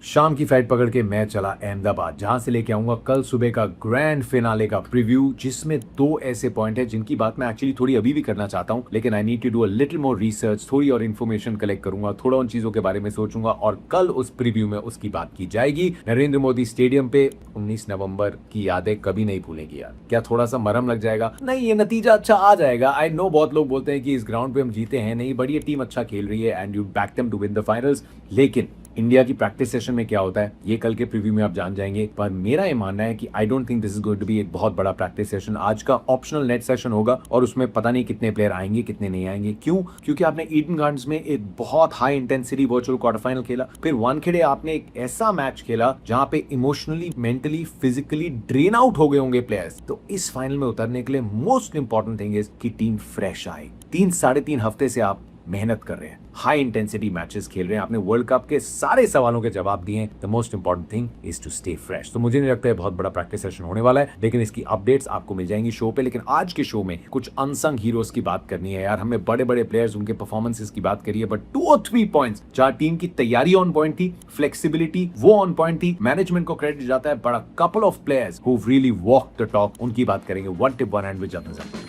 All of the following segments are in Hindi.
शाम की फ्लाइट पकड़ के मैं चला अहमदाबाद, जहां से लेके आऊंगा कल सुबह का ग्रैंड फिनाले का प्रीव्यू, जिसमें 2 ऐसे पॉइंट है जिनकी बात मैं एक्चुअली थोड़ी अभी भी करना चाहता हूं, लेकिन I need to do a little more research, थोड़ी और इन्फॉर्मेशन कलेक्ट करूंगा, थोड़ा उन चीजों के बारे में सोचूंगा और कल उस प्रीव्यू में उसकी बात की जाएगी। नरेंद्र मोदी स्टेडियम पे 19 नवंबर की यादें कभी नहीं भूलेंगी यार। क्या थोड़ा सा मरहम लग जाएगा? नहीं, ये नतीजा अच्छा आ जाएगा। आई नो बहुत लोग बोलते हैं कि इस ग्राउंड पे हम जीते हैं नहीं, बट ये टीम अच्छा खेल रही है and you back them to win the finals. लेकिन इंडिया की प्रैक्टिस सेशन में क्या होता है ये कल के प्रीव्यू में आप जान जाएंगे। पर मेरा ये मानना है कि I don't think this is going to be एक बहुत बड़ा प्रैक्टिस सेशन। आज का ऑप्शनल नेट सेशन होगा और उसमें पता नहीं कितने प्लेयर आएंगे कितने नहीं आएंगे। क्यों? क्योंकि आपने ईडन गार्डन्स में एक बहुत high intensity virtual quarter final खेला, फिर वानखेड़े आपने एक ऐसा मैच खेला जहां पे emotionally, mentally, physically drain out हो गए होंगे प्लेयर्स। तो इस फाइनल में उतरने के लिए मोस्ट इंपॉर्टेंट थिंग इज कि टीम फ्रेश आए। 3-3.5 हफ्ते से आप मेहनत कर रहे हैं, हाई इंटेंसिटी मैचेस खेल रहे हैं, आपने वर्ल्ड कप के सारे सवालों के जवाब दिए हैं। The most important thing is to stay fresh. तो मुझे नहीं लगता है बहुत बड़ा प्रैक्टिस सेशन होने वाला है, लेकिन इसकी अपडेट्स आपको मिल जाएंगी शो पे। लेकिन आज के शो में कुछ अनसंग हीरोज की बात करनी है यार। हमें बड़े बड़े प्लेयर्स, उनके परफॉर्मेंसेस की बात करिए, बट 2 और 3 पॉइंट्स जहां टीम की तैयारी ऑन पॉइंट थी, फ्लेक्सिबिलिटी वो ऑन पॉइंट थी, मैनेजमेंट को क्रेडिट जाता है, बड़ा couple of players who really walk the talk, उनकी बात करेंगे one tip one hand with जतन सर।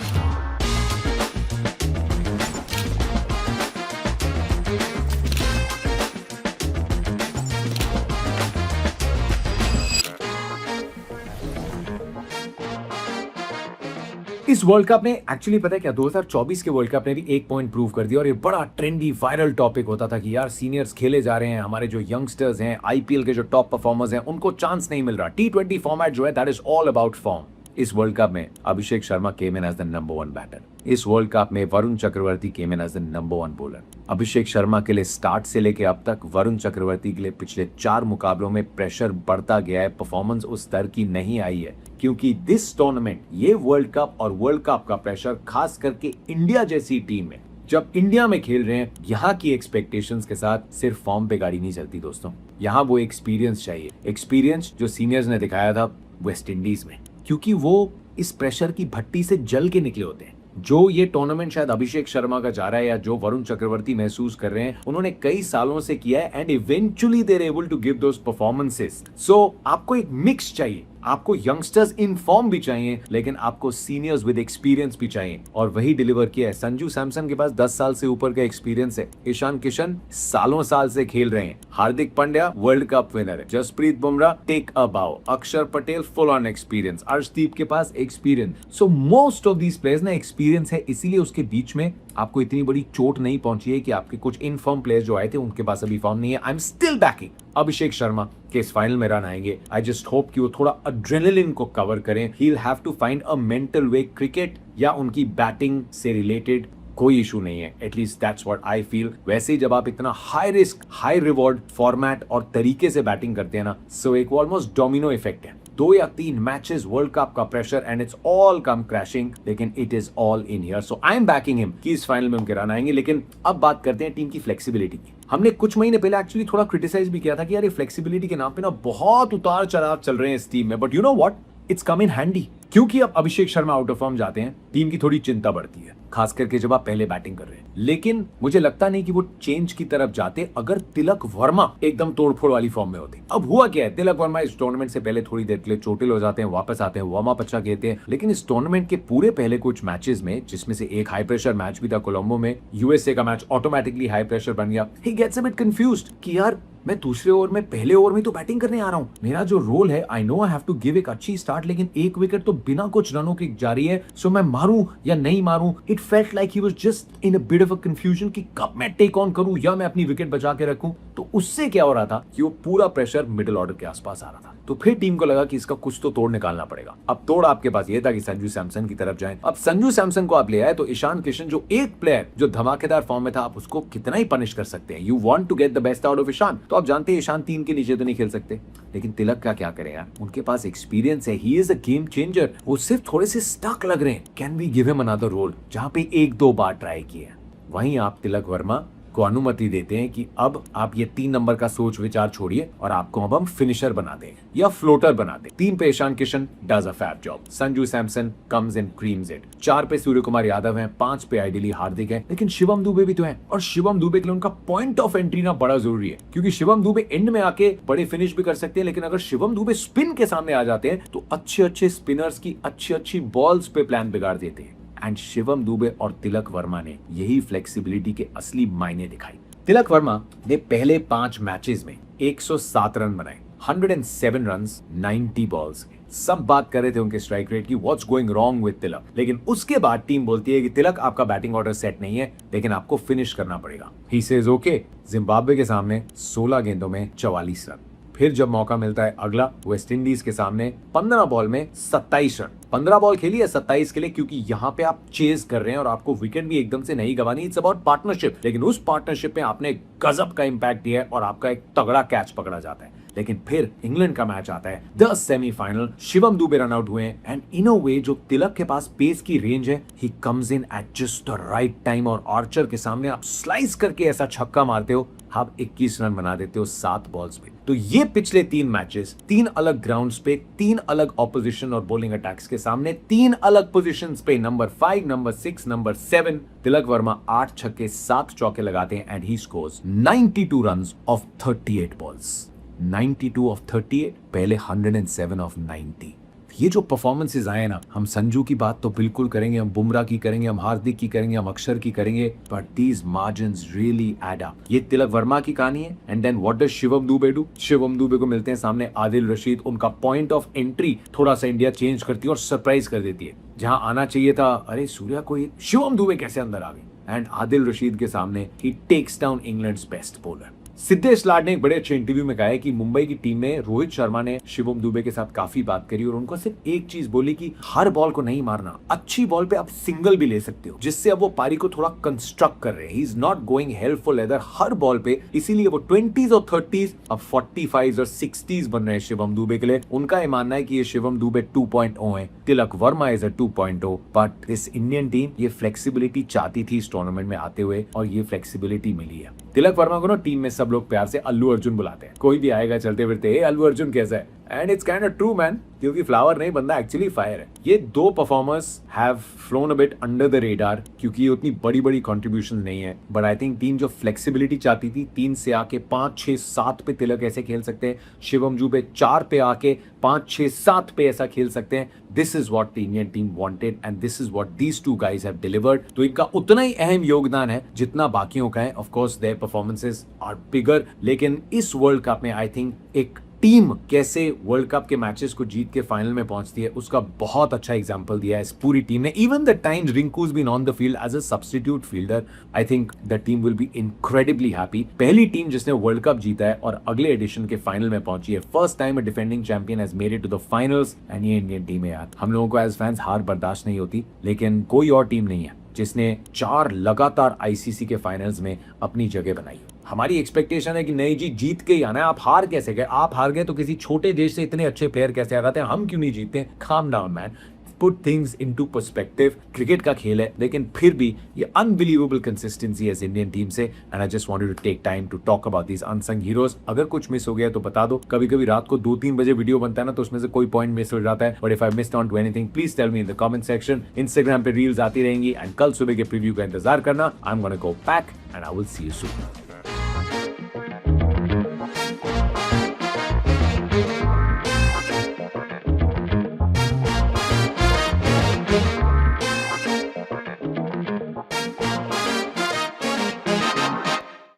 इस वर्ल्ड कप ने एक्चुअली पता है क्या, 2024 के वर्ल्ड कप ने भी एक पॉइंट प्रूव कर दिया और ये बड़ा ट्रेंडी वायरल टॉपिक होता था कि यार सीनियर्स खेले जा रहे हैं, हमारे जो यंगस्टर्स हैं, आईपीएल के जो टॉप परफॉर्मर्स हैं, उनको चांस नहीं मिल रहा। T20 फॉर्मेट जो है that is all about form. इस वर्ल्ड कप में अभिषेक शर्मा केम इन एज द नंबर 1 बैटर। इस वर्ल्ड कप में वरुण चक्रवर्ती केम इन as the number 1 bowler. Abhishek Sharma के लिए स्टार्ट से लेके अब तक, वरुण चक्रवर्ती के लिए पिछले 4 मुकाबलों में प्रेशर बढ़ता गया है, परफॉर्मेंस उस स्तर की नहीं आई है। क्योंकि दिस टूर्नामेंट, ये वर्ल्ड कप और वर्ल्ड कप का प्रेशर खास करके इंडिया जैसी टीम में, जब इंडिया में खेल रहे हैं, यहाँ की एक्सपेक्टेशंस के साथ सिर्फ फॉर्म पे गाड़ी नहीं चलती दोस्तों। यहाँ वो एक्सपीरियंस चाहिए, एक्सपीरियंस जो सीनियर्स ने दिखाया था वेस्ट इंडीज में, क्योंकि वो इस प्रेशर की भट्टी से जल के निकले होते हैं। जो ये टूर्नामेंट शायद अभिषेक शर्मा का जा रहा है या जो वरुण चक्रवर्ती महसूस कर रहे हैं, उन्होंने कई सालों से किया है and eventually they are able to give those performances. So आपको एक मिक्स चाहिए, आपको यंगस्टर्स इन फॉर्म भी चाहिए, लेकिन आपको सीनियर्स विद एक्सपीरियंस भी चाहिए, और वही डिलीवर किया है। संजू सैमसन के पास 10 साल से ऊपर का एक्सपीरियंस है, ईशान किशन सालों साल से खेल रहे हैं, Hardik Pandya World Cup winner है, Jasprit Bumrah take a bow, Axar Patel full on experience, Arshdeep के पास experience. So most of these players ना एक्सपीरियंस है, इसीलिए उसके बीच में आपको इतनी बड़ी चोट नहीं पहुंची है कि आपके कुछ इनफॉर्म प्लेयर्स जो आए थे उनके पास अभी फॉर्म नहीं है। I am still banking Abhishek Sharma के इस फाइनल में रन आएंगे। आई जस्ट होप कि वो थोड़ा एड्रेनलिन को कवर करें। He will have to find a mental way. Cricket या उनकी बैटिंग से रिलेटेड कोई इशू नहीं है, at least that's what I feel. वैसे ही जब आप इतना high risk high reward format और तरीके से बैटिंग करते हैं ना, सो एक ऑलमोस्ट डोमिनो इफेक्ट है। 2 या 3 मैचेस, वर्ल्ड कप का pressure and it's all come crashing, लेकिन it is all in here. So I am backing him कि इस फाइनल में उनके रन आएंगे। लेकिन अब बात करते हैं टीम की फ्लेक्सिबिलिटी की। हमने कुछ महीने पहले एक्चुअली थोड़ा क्रिटिसाइज भी किया था कि यार ये फ्लेक्सिबिलिटी के नाम पे ना बहुत उतार चढ़ाव चल रहे हैं इस टीम में, but you know what, it's come in handy. क्योंकि अब Abhishek Sharma out of form जाते हैं, टीम की थोड़ी चिंता बढ़ती है, खास करके जब आप पहले बैटिंग कर रहे हैं। लेकिन मुझे लगता नहीं कि वो चेंज की तरफ जाते अगर तिलक वर्मा एकदम तोड़फोड़ वाली फॉर्म में होते। अब हुआ क्या है, तिलक वर्मा इस टूर्नामेंट से पहले थोड़ी देर के लिए चोटिल हो जाते हैं, वापस आते हैं, वार्म अप अच्छा खेलते हैं, लेकिन इस टूर्नामेंट के पूरे पहले कुछ मैचेस में, जिसमें से एक हाई प्रेशर मैच भी था कोलंबो में, यूएसए का मैच ऑटोमेटिकली हाई प्रेशर बन गया। He gets a bit confused कि यार मैं दूसरे ओवर में, पहले ओवर में तो बैटिंग करने आ रहा हूं, मेरा जो रोल है, I know I have to give एक अच्छी स्टार्ट, लेकिन एक विकेट तो बिना कुछ रनों के जा रही है, सो मैं मारूं या नहीं मारूं। It felt like he was just in a bit of a confusion कि कब मैं टेक ऑन करूं या मैं अपनी विकेट बचा के रखूं। तो उससे क्या हो रहा था कि वो पूरा प्रेशर मिडिल ऑर्डर के आसपास आ रहा था। तो फिर टीम को लगा कि इसका कुछ तो तोड़ निकालना पड़ेगा। अब तोड़ आपके पास ये था कि संजू सैमसन की तरफ जाएं। अब संजू सैमसन को आप ले आए तो ईशान किशन, जो एक प्लेयर जो धमाकेदार फॉर्म में था, आप उसको कितना ही पनिश कर सकते हैं। You want to get the best out of Ishan, तो आप जानते हैं ईशान 3 के नीचे तो नहीं खेल सकते। लेकिन तिलक का क्या करें यार, उनके पास एक्सपीरियंस है, he is a game changer. वो सिर्फ थोड़े से स्टक लग रहे हैं। Can we give him another role, जहां पे 1-2 बार ट्राई किया। वहीं आप तिलक वर्मा आपको अनुमति देते हैं कि अब आप ये 3 नंबर का सोच विचार छोड़िए और आपको अब हम फिनिशर बना दें या फ्लोटर बना दें। 3 पे Ishan Kishan does a fab job, Sanju Samson comes in creams it, 4 पे सूर्य कुमार यादव हैं, 5 पे आइडियली हार्दिक है, लेकिन शिवम दुबे भी तो हैं और शिवम दुबे के लिए उनका पॉइंट ऑफ एंट्री ना बड़ा जरूरी है, क्योंकि शिवम दुबे एंड में आके बड़े फिनिश भी कर सकते हैं, लेकिन अगर शिवम दुबे स्पिन के सामने आ जाते हैं तो अच्छे स्पिनर्स की अच्छी बॉल्स पे प्लान बिगाड़ देते हैं। एंड शिवम दुबे और तिलक वर्मा ने यही फ्लेक्सिबिलिटी के असली मायने दिखाई। तिलक वर्मा ने पहले 5 मैचेस में 107 रन बनाए, 107 रन्स 90 बॉल्स। सब बात कर रहे थे उनके स्ट्राइक रेट की, व्हाट्स गोइंग रॉन्ग विद तिलक, लेकिन उसके बाद टीम बोलती है कि तिलक आपका बैटिंग ऑर्डर सेट नहीं है, लेकिन आपको फिनिश करना पड़ेगा। He says okay. जिम्बाब्वे के सामने 16 गेंदों में 44 रन। फिर जब मौका मिलता है अगला वेस्ट इंडीज के सामने 15 बॉल में 27 रन। 15 बॉल खेली है 27 के लिए, क्योंकि यहाँ पे आप चेज कर रहे हैं और आपको विकेट भी एकदम से नहीं गंवानी। इट्स अबाउट पार्टनरशिप, लेकिन उस पार्टनरशिप में आपने गजब का इंपैक्ट दिया है और आपका एक तगड़ा कैच पकड़ा जाता है। लेकिन फिर इंग्लैंड का मैच आता है, the semifinal. Shivam Dube run out हुए एंड इन अ वे जो तिलक के पास पेस की रेंज है, he comes in at just the right time और आर्चर के सामने आप स्लाइस करके ऐसा छक्का मारते हो, आप 21 रन बना देते हो 7 बॉल्स पे। तो ये पिछले 3 मैचेस 3 अलग ग्राउंड्स पे 3 अलग ऑपोजिशन और बॉलिंग अटैक्स के सामने 3 अलग पोजीशंस पे, number 5, number 6, number 7, Tilak Varma 8 छक्के 7 चौके लगाते हैं and he scores 92 runs off 38 balls. 92 of 38, पहले 107 ऑफ 90। ये जो परफॉर्मेंसेस आए ना, हम संजू की बात तो बिल्कुल करेंगे, हम बुमराह की करेंगे, हम हार्दिक की करेंगे, हम अक्षर की करेंगे, but these margins really add up. ये तिलक वर्मा की कहानी है। And then what does Shivam Dube do? Shivam Dube को मिलते हैं सामने आदिल रशीद, उनका पॉइंट ऑफ एंट्री थोड़ा सा इंडिया चेंज करती है और सरप्राइज कर देती है। जहां आना चाहिए था अरे सूर्या कोई, शिवम दुबे कैसे अंदर आ गए? एंड आदिल रशीद के सामने he takes down England's best bowler. Siddhesh Lad ने एक बड़े अच्छे इंटरव्यू में कहा है कि मुंबई की टीम में रोहित शर्मा ने शिवम दुबे के साथ काफी बात करी और उनको सिर्फ एक चीज बोली कि हर बॉल को नहीं मारना, अच्छी बॉल पे आप सिंगल भी ले सकते हो, जिससे अब वो पारी को थोड़ा कंस्ट्रक्ट कर रहे हैं। He is not going hello for leather her ball पे, इसीलिए वो 20s और 30s अब 45s और 60s बन रहे हैं शिवम दुबे के लिए। उनका ये मानना है कि ये शिवम दुबे 2.0 है, Tilak Varma is a 2.0, but this Indian team ये फ्लेक्सिबिलिटी चाहती थी इस टूर्नामेंट में आते हुए और ये फ्लेक्सिबिलिटी मिली है। तिलक वर्मा को ना टीम में सब लोग प्यार से अल्लू अर्जुन बुलाते हैं। कोई भी आएगा चलते फिरते, ए अल्लू अर्जुन कैसा है? And it's kind of true man, क्योंकि फ्लावर नहीं, बंदा एक्चुअली फायर है। ये 2 performers have phloem a bit under the radar, क्योंकि ये उतनी बड़ी कंट्रीब्यूशन नहीं है, बट आई थिंक टीम जो फ्लेक्सिबिलिटी चाहती थी, 3 से आके 5, 6, 7 पे तिलक ऐसे खेल सकते हैं, शिवम दुबे 4 पे आके 5, 6, 7 पे ऐसा खेल सकते हैं। This is what the Indian team wanted and this is what these 2 guys have delivered. तो इनका उतना ही अहम योगदान है जितना बाकियों का है। Of course their performances are bigger, लेकिन इस वर्ल्ड कप में आई थिंक एक टीम कैसे वर्ल्ड कप के मैचेस को जीत के फाइनल में पहुंचती है, उसका बहुत अच्छा एग्जांपल दिया है इस पूरी टीम ने। Even the times Rinku's been on the field as a substitute fielder, I think the team will be incredibly happy. पहली टीम जिसने वर्ल्ड कप जीता है और अगले एडिशन के फाइनल में पहुंची है। First time a defending champion has made it to the finals and ये इंडियन टीम है यार। हम लोगों को एज फैंस हार बर्दाश्त नहीं होती, लेकिन कोई और टीम नहीं है जिसने 4 लगातार आईसीसी के फाइनल्स में अपनी जगह बनाई। हमारी एक्सपेक्टेशन है कि नहीं जी जीत के ही आना है। आप हार कैसे गए? आप हार गए तो किसी छोटे देश से इतने अच्छे प्लेयर कैसे आ जाते हैं? हम क्यों नहीं जीतते? Calm down man, put things into perspective. Cricket का खेल है, लेकिन फिर भी ये अनबिलीवेबल कंसिस्टेंसी है इंडियन टीम से and I just wanted to take time to talk about these unsung heroes. अगर कुछ मिस हो गया तो बता दो। कभी कभी रात को 2-3 बजे वीडियो बनता है ना, तो उसमें से कोई पॉइंट मिस हो जाता है, but if I missed on to anything please tell me in the comment section. Instagram पे रील्स आती रहेंगी एंड कल सुबह के प्रीव्यू का इंतजार करना। I am gonna go back and I will see you soon.